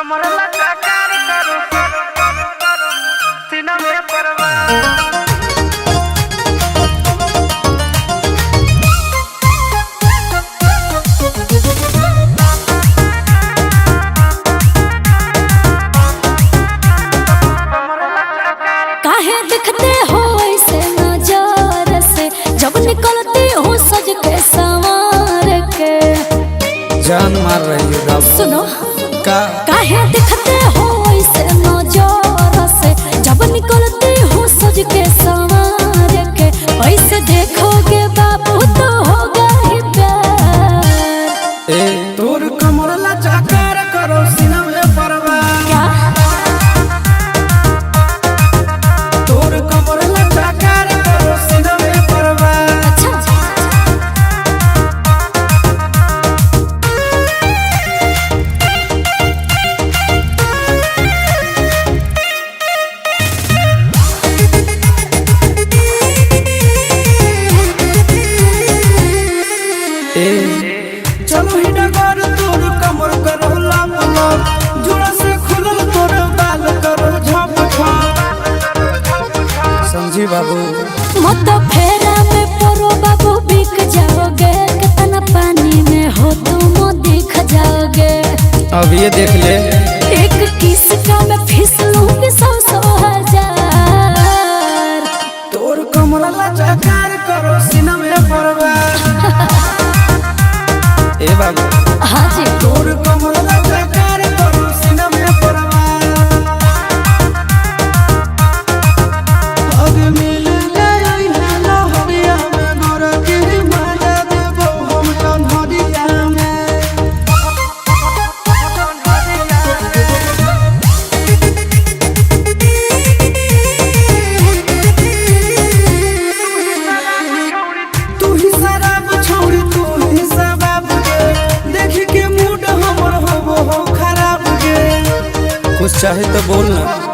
कमर लगा कार करो सीना में परवाह निकलती हूँ सज के संवार के जान मार रही है। सुनो काहे दिखते हो ऐसे नजर से जब निकलती हूँ सज के संवार के ऐसे देखोगे बाबू तो होगा ही प्यार। तोर कमर लगा कार करो सीना में परवाह क्या तोर कमर लगा कार करो सीना में परवाह। चलो ही डगर तोर कमर करो लाप लाप जुड़ा से खुलल तोर बाल करो झप झप समझी बाबू मत फेरा में परो बाबू बिक जाओगे कितना पानी में हो तुम दिख जाओगे। अब ये देख ले एक किस का मैं फिसलूंगी 100 हजार। तोर कमर लगा कार करो सीना में परवाह। ए बाबू हाँ जी तोर कमर लगा कार करो सीना में परवाह। अब मिल गई है लोहरिया में गोर की मजा देबो हम कन्हरिया में। तू ही शराब छोड़ी तू ही शराब देख के मूड हमर हो खराब गे कुछ चाहे तो बोल ना।